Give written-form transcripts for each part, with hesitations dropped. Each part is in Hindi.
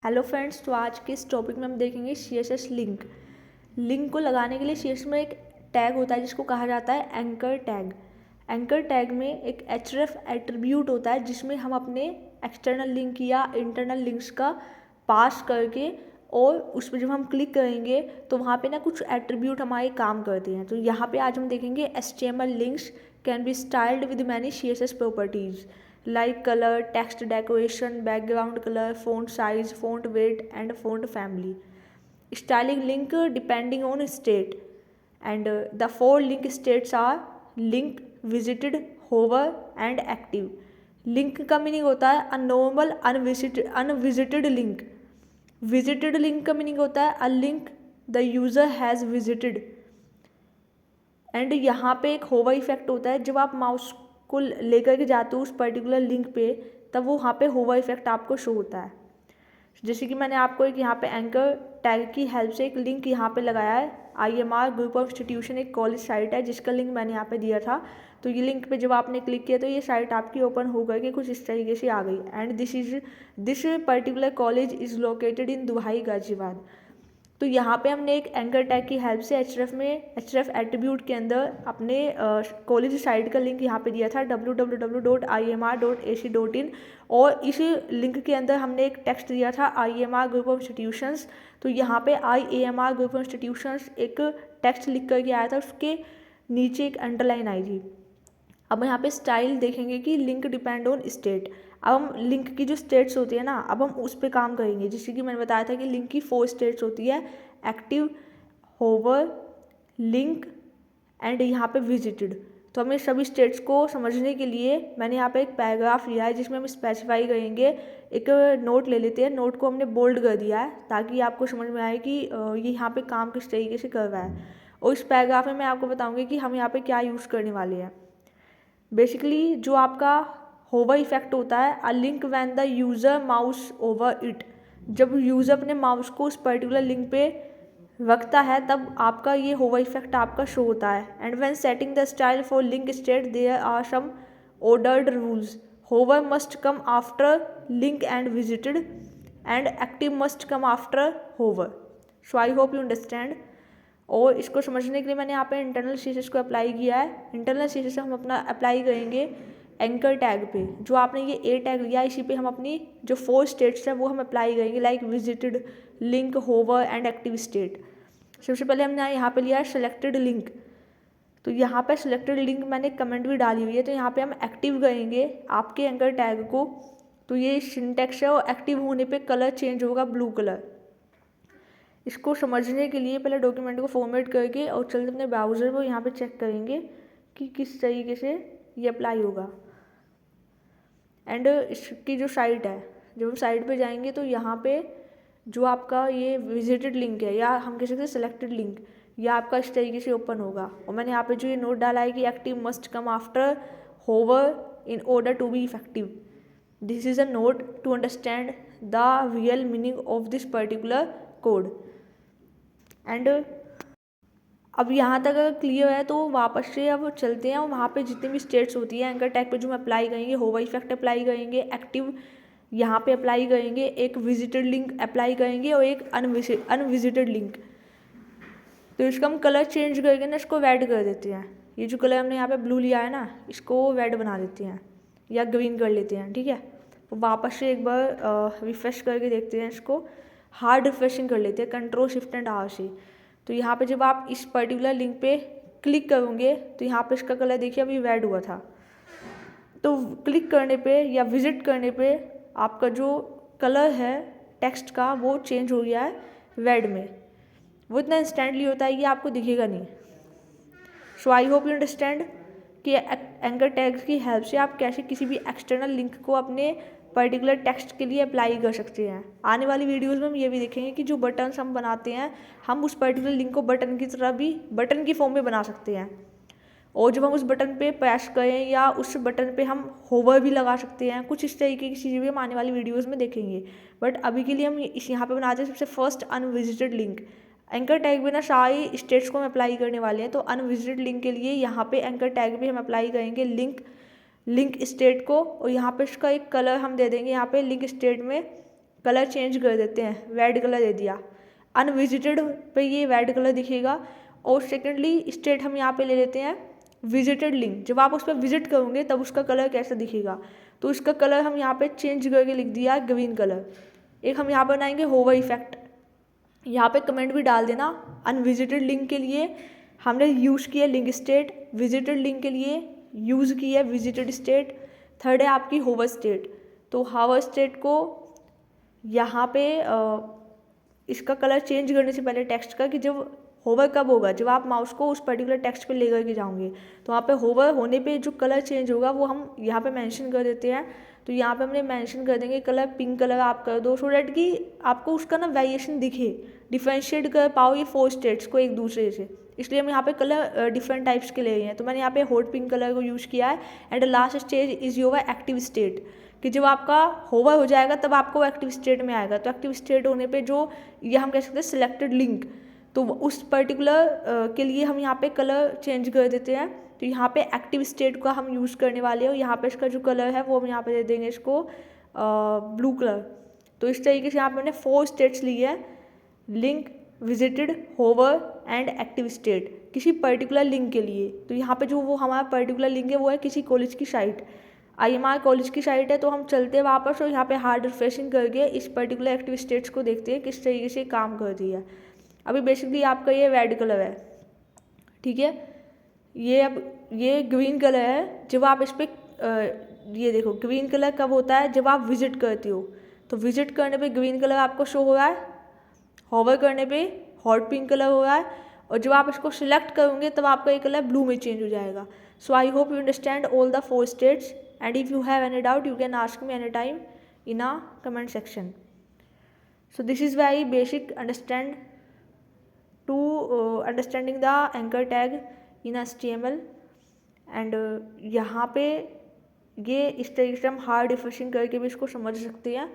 हेलो फ्रेंड्स, तो आज के इस टॉपिक में हम देखेंगे CSS लिंक। लिंक को लगाने के लिए CSS में एक टैग होता है जिसको कहा जाता है एंकर टैग। एंकर टैग में एक href एट्रीब्यूट होता है जिसमें हम अपने एक्सटर्नल लिंक या इंटरनल लिंक्स का पास करके और उस पर जब हम क्लिक करेंगे तो वहाँ पे ना कुछ एट्रीब्यूट हमारे काम करते हैं। तो यहाँ पे आज हम देखेंगे HTML links can be styled with many CSS properties like color, text decoration, background color, font size, font weight and font family. Styling link depending on state and the four link states are link, visited, hover and active. Link का मीनिंग होता है a normal unvisited link. Visited link का मीनिंग होता है a link the user has visited. And यहाँ पे एक होवर इफेक्ट होता है, जब आप माउस को लेकर के जाते हो उस पर्टिकुलर लिंक पे तब वो वहाँ पे होवर इफेक्ट आपको शो होता है। जैसे कि मैंने आपको एक यहाँ पे एंकर टैग की हेल्प से एक लिंक यहाँ पे लगाया है। IMR ग्रुप ऑफ इंस्टीट्यूशन एक कॉलेज साइट है जिसका लिंक मैंने यहाँ पे दिया था। तो ये लिंक पे जब आपने क्लिक किया तो ये साइट आपकी ओपन हो करके कुछ इस तरीके से आ गई। And this particular college is located in दुहाई गाजियाबाद। तो यहाँ पे हमने एक एंकर टैग की हेल्प से href एट्रीब्यूट के अंदर अपने कॉलेज साइट का लिंक यहाँ पे दिया था www.imr.ac.in और इस लिंक के अंदर हमने एक टेक्स्ट दिया था IMR ग्रुप ऑफ इंस्टीट्यूशंस। तो यहाँ पे IMR ग्रुप ऑफ इंस्टीट्यूशंस एक टेक्स्ट लिख करके आया था, उसके नीचे एक अंडरलाइन आई थी। अब यहाँ पे स्टाइल देखेंगे कि लिंक डिपेंड ऑन स्टेट। अब हम लिंक की जो स्टेट्स होती है ना, अब हम उस पर काम करेंगे। जैसे कि मैंने बताया था कि लिंक की 4 स्टेट्स होती है, एक्टिव, होवर, लिंक एंड यहाँ पे विजिटेड। तो हमें सभी स्टेट्स को समझने के लिए मैंने यहाँ पे एक पैराग्राफ लिया है जिसमें हम स्पेसिफाई करेंगे। एक नोट ले लेते हैं, नोट को हमने बोल्ड कर दिया है ताकि आपको समझ में आए कि ये यहाँ पे काम किस तरीके से कर रहा है। और इस पैराग्राफ में मैं आपको बताऊँगी कि हम यहाँ पे क्या यूज़ करने वाले हैं। बेसिकली जो आपका होवर इफेक्ट होता है a link when the user mouse over it. जब यूज़र अपने माउस को उस पर्टिकुलर लिंक पे रखता है तब आपका ये होवर इफेक्ट आपका शो होता है। And when setting the style for link state there are some ordered rules. Hover must come after link and visited and active must come after hover. So I hope you understand. और इसको समझने के लिए मैंने यहाँ पे इंटरनल CSS को अप्लाई किया है। इंटरनल CSS हम अपना अप्लाई करेंगे एंकर टैग पे। जो आपने ये A टैग लिया इसी पे हम अपनी जो 4 स्टेट्स है वो हम अप्लाई करेंगे, like visited, link, hover and active state. सबसे पहले हमने यहाँ पे लिया है सेलेक्टेड लिंक। तो यहाँ पे सेलेक्टेड लिंक मैंने कमेंट भी डाली हुई है। तो यहाँ पे हम एक्टिव करेंगे आपके एंकर टैग को। तो ये सिंटैक्स है और एक्टिव होने पे कलर चेंज होगा ब्लू कलर। इसको समझने के लिए पहले डॉक्यूमेंट को फॉर्मेट करके और चलते अपने ब्राउज़र को यहाँ पे चेक करेंगे कि किस तरीके से ये अप्लाई होगा। एंड इसकी जो साइट है, जब हम साइट पे जाएंगे तो यहाँ पे जो आपका ये विजिटेड लिंक है या हम कह सकते हैं सेलेक्टेड लिंक, यह आपका इस तरीके से ओपन होगा। और मैंने यहाँ पे जो ये नोट डाला है कि active must come after hover in order to be effective. This is a note to understand the real meaning of this particular code. And अब यहाँ तक अगर क्लियर है तो वापस से अब चलते हैं और वहाँ पे जितनी भी स्टेट्स होती है एंकर टैग पे जो हम अप्लाई करेंगे, होवर इफेक्ट अप्लाई करेंगे, एक्टिव यहाँ पे अप्लाई करेंगे, एक विजिटेड लिंक अप्लाई करेंगे और एक अनविजिटेड लिंक। तो इसका हम कलर चेंज करके ना इसको रेड कर देते हैं। ये जो कलर हमने यहाँ पे ब्लू लिया है ना, इसको रेड बना देते हैं या ग्रीन कर लेते हैं, ठीक है। तो वापस से एक बार रिफ्रेश करके देखते हैं, इसको हार्ड रिफ्रेशिंग कर लेते हैं Ctrl+Shift+R से। तो यहाँ पे जब आप इस पर्टिकुलर लिंक पे क्लिक करोगे तो यहाँ पे इसका कलर देखिए अभी रेड हुआ था। तो क्लिक करने पे या विजिट करने पे आपका जो कलर है टेक्स्ट का वो चेंज हो गया है रेड में। वो इतना इंस्टेंटली होता है, ये आपको दिखेगा नहीं। सो आई होप यू अंडरस्टैंड कि एंकर टैग्स की हेल्प से आप कैसे किसी भी एक्सटर्नल लिंक को अपने पर्टिकुलर टेक्स्ट के लिए अप्लाई कर सकते हैं। आने वाली वीडियोस में हम ये भी देखेंगे कि जो बटन्स हम बनाते हैं हम उस पर्टिकुलर लिंक को बटन की तरह भी बटन की फॉर्म में बना सकते हैं। और जब हम उस बटन पे प्रेस करें या उस बटन पे हम होवर भी लगा सकते हैं। कुछ इस तरीके की चीज़ें भी हम आने वाली वीडियोज़ में देखेंगे। बट अभी के लिए हम इस यहाँ पर बनाते हैं सबसे first unvisited link. Anchor tag में ना सारी स्टेट्स को हम अप्लाई करने वाले हैं। तो अनविजिटेड लिंक के लिए यहाँ पे एंकर टैग भी हम अप्लाई करेंगे लिंक स्टेट को, और यहाँ पे इसका एक कलर हम दे देंगे यहाँ पे लिंक स्टेट में कलर चेंज कर देते हैं, रेड कलर दे दिया, अनविजिटेड पे ये रेड कलर दिखेगा। और सेकेंडली स्टेट हम यहाँ पे ले लेते हैं विजिटेड लिंक, जब आप उस पर विजिट करोगे तब उसका कलर कैसा दिखेगा, तो इसका कलर हम यहाँ पे चेंज करके लिख दिया ग्रीन कलर। एक हम यहाँ पर बनाएंगे होवर इफेक्ट, यहाँ पे कमेंट भी डाल देना। अनविजिटेड लिंक के लिए हमने यूज़ किया लिंक स्टेट, विजिटेड लिंक के लिए यूज़ किया विजिटेड स्टेट, थर्ड है आपकी होवर स्टेट। तो होवर स्टेट को यहाँ पे इसका कलर चेंज करने से पहले टेक्स्ट का, कि जब होवर कब होगा, जब आप माउस को उस पर्टिकुलर टेक्स्ट पे लेकर के जाओगे, तो वहाँ पे होवर होने पे जो कलर चेंज होगा वो हम यहाँ पे मेंशन कर देते हैं। तो यहाँ पे हमने मेंशन कर देंगे कलर पिंक कलर आप कर दो, सो डैट कि आपको उसका ना वेरिएशन दिखे, डिफ्रेंशिएट कर पाओ ये 4 स्टेट्स को एक दूसरे से। इसलिए हम यहाँ पे कलर डिफरेंट टाइप्स के ले रहे हैं। तो मैंने यहाँ पे हॉट पिंक कलर को यूज़ किया है। And last stage is your active state, कि जब आपका होवर हो जाएगा तब आपको एक्टिव स्टेट में आएगा। तो एक्टिव स्टेट होने पे जो ये हम कह सकते हैं सिलेक्टेड लिंक, तो उस पर्टिकुलर के लिए हम यहाँ पे कलर चेंज कर देते हैं। तो यहाँ पे एक्टिव स्टेट का हम यूज़ करने वाले हैं, और यहाँ पे इसका जो कलर है वो हम यहाँ पे दे देंगे इसको ब्लू कलर। तो इस तरीके से यहाँ पे मैंने 4 स्टेट्स लिए हैं, link, visited, hover and active state, किसी पर्टिकुलर लिंक के लिए। तो यहाँ पे जो वो हमारा पर्टिकुलर लिंक है वो है किसी कॉलेज की साइट, IMR कॉलेज की साइट है। तो हम चलते हैं वापस और यहाँ पे हार्ड रिफ्रेशिंग करके इस पर्टिकुलर एक्टिव स्टेट्स को देखते हैं किस तरीके से काम कर रही है। अभी बेसिकली आपका ये रेड कलर है, ठीक है, ये अब ये ग्रीन कलर है। जब आप इस पर ये देखो ग्रीन कलर कब होता है, जब आप विजिट करते हो, तो विजिट करने पे ग्रीन कलर आपको शो हो रहा है, होवर करने पे हॉट पिंक कलर हो रहा है, और जब आप इसको सिलेक्ट करोगे तब आपका ये कलर ब्लू में चेंज हो जाएगा। So I hope you understand all the 4 states, and if you have any doubt you can ask me any time in a comment section. So this is very basic understand to understanding the anchor tag in HTML। And यहाँ पे ये इस तरीके से हम हार्ड रिफ्रेशिंग करके भी इसको समझ सकते हैं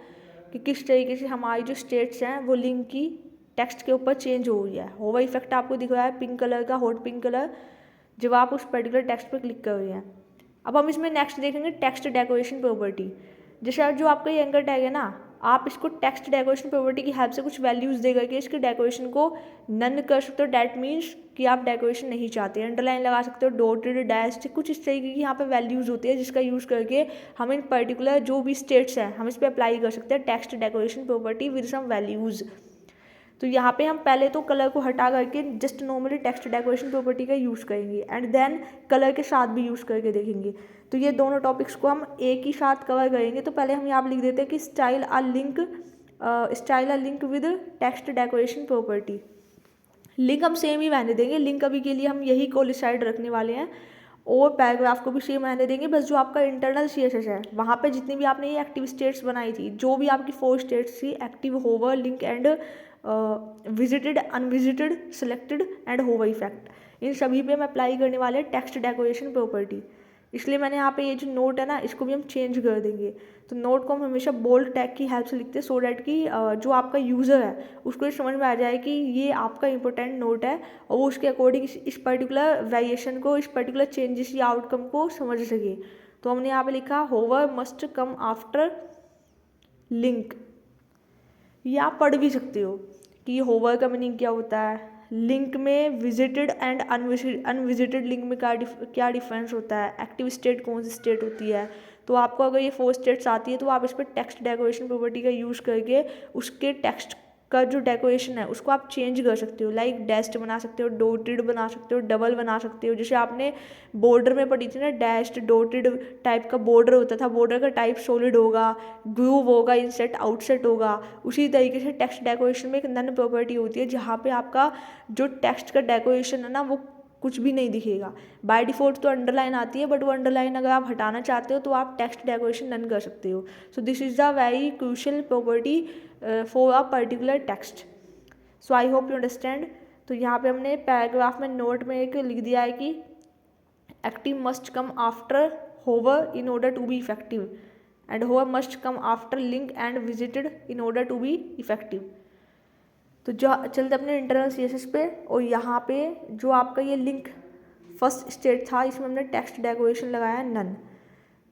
कि किस तरीके से हमारी जो स्टेट्स हैं वो लिंक की टेक्स्ट के ऊपर चेंज हो गया है। होवर इफेक्ट आपको दिख रहा है पिंक कलर का, हॉट पिंक कलर, जब आप उस पर्टिकुलर टेक्स्ट पर क्लिक कर रहे हैं। अब हम इसमें नेक्स्ट देखेंगे टेक्स्ट डेकोरेशन प्रॉपर्टी। जैसे जो आपका ये एंकर टैग है ना, आप इसको टेक्स्ट डेकोरेशन प्रॉपर्टी की हेल्प से कुछ वैल्यूज़ दे करके इसके डेकोरेशन को नन कर सकते हो। डैट मीन्स कि आप डेकोरेशन नहीं चाहते, अंडरलाइन लगा सकते हो, डॉटेड, डैश्ड, कुछ इस तरीके की यहाँ पे वैल्यूज़ होती है जिसका यूज़ करके हम इन पर्टिकुलर जो भी स्टेट्स हैं हम इस पर अप्लाई कर सकते हैं text decoration property with some values. तो यहाँ पे हम पहले तो कलर को हटा करके just normally text decoration property का यूज़ करेंगे, एंड देन कलर के साथ भी यूज़ करके देखेंगे। तो ये दोनों टॉपिक्स को हम एक ही साथ कवर करेंगे। तो पहले हम यहाँ पे लिख देते हैं कि style a link with text decoration property. Link हम सेम ही रहने देंगे, लिंक अभी के लिए हम यही कोलिसाइड रखने वाले हैं, और पैराग्राफ को भी सेम रहने देंगे। बस जो आपका इंटरनल CSS है वहाँ पे जितनी भी आपने ये एक्टिव स्टेट्स बनाई थी, जो भी आपकी 4 स्टेट्स थी, active, hover, link and visited, unvisited, selected and hover effect, इन सभी पे हम अप्लाई करने वाले हैं टेक्स्ट डेकोरेशन प्रॉपर्टी। इसलिए मैंने यहाँ पे ये जो नोट है ना इसको भी हम चेंज कर देंगे। तो नोट को हम हमेशा बोल्ड टैग की हेल्प से लिखते हैं, सो डैट कि जो आपका यूज़र है उसको ये समझ में आ जाए कि ये आपका इंपॉर्टेंट नोट है, और वो उसके अकॉर्डिंग इस पर्टिकुलर वेरिएशन को, इस पर्टिकुलर चेंजेस या आउटकम को समझ सके। तो हमने यहाँ पे लिखा hover must come after link. ये आप पढ़ भी सकते हो कि होवर का मीनिंग क्या होता है, लिंक में विजिटेड एंड अनविजिटेड लिंक में क्या डिफरेंस होता है, एक्टिव स्टेट कौन सी स्टेट होती है। तो आपको अगर ये 4 स्टेट्स आती है तो आप इस पर टेक्स्ट डेकोरेशन प्रॉपर्टी का यूज़ करके उसके टेक्स्ट का जो डेकोरेशन है उसको आप चेंज कर सकते हो। लाइक डैश्ड बना सकते हो, डॉटेड बना सकते हो, डबल बना सकते हो। जैसे आपने बॉर्डर में पढ़ी थी ना, डैश्ड डॉटेड टाइप का बॉर्डर होता था, बॉर्डर का टाइप सॉलिड होगा, ग्रूव होगा, इनसेट आउटसेट होगा। उसी तरीके से टेक्स्ट डेकोरेशन में एक नन प्रॉपर्टी होती है जहाँ पे आपका जो टेक्स्ट का डेकोरेशन है ना वो कुछ भी नहीं दिखेगा। बाय डिफ़ॉल्ट तो अंडरलाइन आती है, बट वो अंडरलाइन अगर आप हटाना चाहते हो तो आप टेक्स्ट डेकोरेशन नन कर सकते हो। सो this is the very crucial property for a particular text. So I hope you understand. तो यहाँ पे हमने पैराग्राफ में नोट में एक लिख दिया है कि active must come after hover in order to be effective, and hover must come after link and visited in order to be effective. तो जो चलते अपने इंटरनल CSS पे, और यहाँ पे जो आपका ये लिंक फर्स्ट स्टेट था इसमें हमने टेक्स्ट डेकोरेशन लगाया है नन।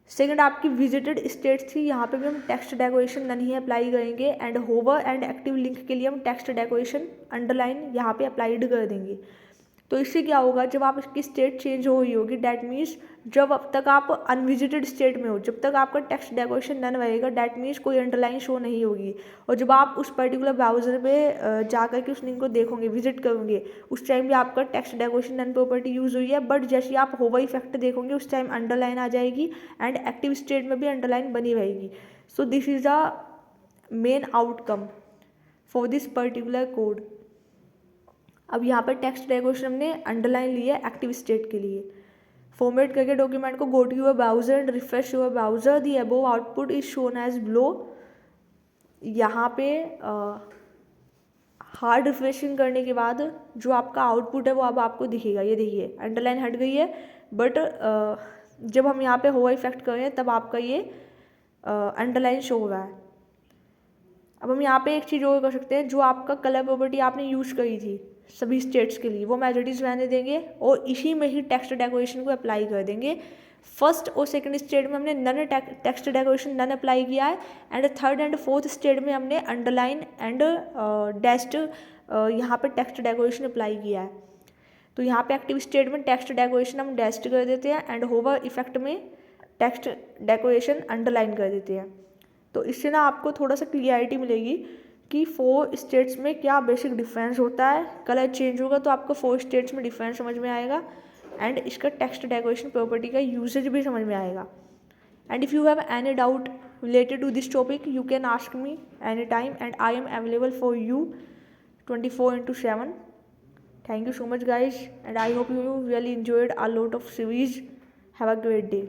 सेकंड आपकी विजिटेड स्टेट्स थी, यहाँ पे भी हम टेक्स्ट डेकोरेशन नन ही अप्लाई करेंगे। And hover and active link के लिए हम टेक्स्ट डेकोरेशन अंडरलाइन यहाँ पे अप्लाइड कर देंगे। तो इससे क्या होगा, जब आप इसकी स्टेट चेंज हो रही होगी, डैट मीन्स जब अब तक आप अनविजिटेड स्टेट में हो, जब तक आपका टेक्स्ट डेकोरेशन नन रहेगा, डैट मीन्स कोई अंडरलाइन शो नहीं होगी। और जब आप उस पर्टिकुलर ब्राउजर में जा करके उस लिंक को देखोगे, विजिट करोगे, उस टाइम भी आपका text decoration none property use हुई है, बट जैसे आप होवर इफेक्ट देखोगे उस टाइम अंडरलाइन आ जाएगी एंड एक्टिव स्टेट में भी अंडरलाइन बनी रहेगी। सो this is the main outcome for this particular code. अब यहाँ पर टेक्स्ट डेकोरेशन हमने अंडरलाइन लिया है एक्टिव स्टेट के लिए। फॉर्मेट करके डॉक्यूमेंट को go to your browser and refresh your browser, the above output is shown as below. यहाँ पे हार्ड रिफ्रेशिंग करने के बाद जो आपका आउटपुट है वो अब आपको दिखेगा। ये देखिए अंडरलाइन हट गई है, बट जब हम यहाँ पे होवर इफेक्ट कर रहे हैं तब आपका ये अंडरलाइन शो हो रहा है। अब हम यहाँ पे एक चीज़ और कर सकते हैं, जो आपका कलर प्रॉपर्टी आपने यूज़ करी थी सभी स्टेट्स के लिए, वो हम एज इट इज़ रहने देंगे और इसी में ही टेक्स्ट डेकोरेशन को अप्लाई कर देंगे। फर्स्ट और सेकंड स्टेट में हमने none text decoration none apply किया है, and third and fourth state में हमने अंडरलाइन एंड डैश्ड यहाँ पे टेक्स्ट डेकोरेशन अप्लाई किया है। तो यहाँ पे एक्टिव स्टेट में टेक्स्ट डेकोरेशन हम डैश्ड कर देते हैं एंड होवर इफेक्ट में टेक्स्ट डेकोरेशन अंडरलाइन कर देते हैं। तो इससे ना आपको थोड़ा सा क्लियरिटी मिलेगी कि 4 स्टेट्स में क्या बेसिक डिफरेंस होता है। कलर चेंज होगा तो आपको 4 स्टेट्स में डिफरेंस समझ में आएगा एंड इसका टेक्स्ट डेकोरेशन प्रॉपर्टी का यूसेज भी समझ में आएगा। And if you have any doubt related to this topic you can ask me any time and I am available for you 24/7. Thank you so much guys, and I hope you really enjoyed a lot of series. Have a great day.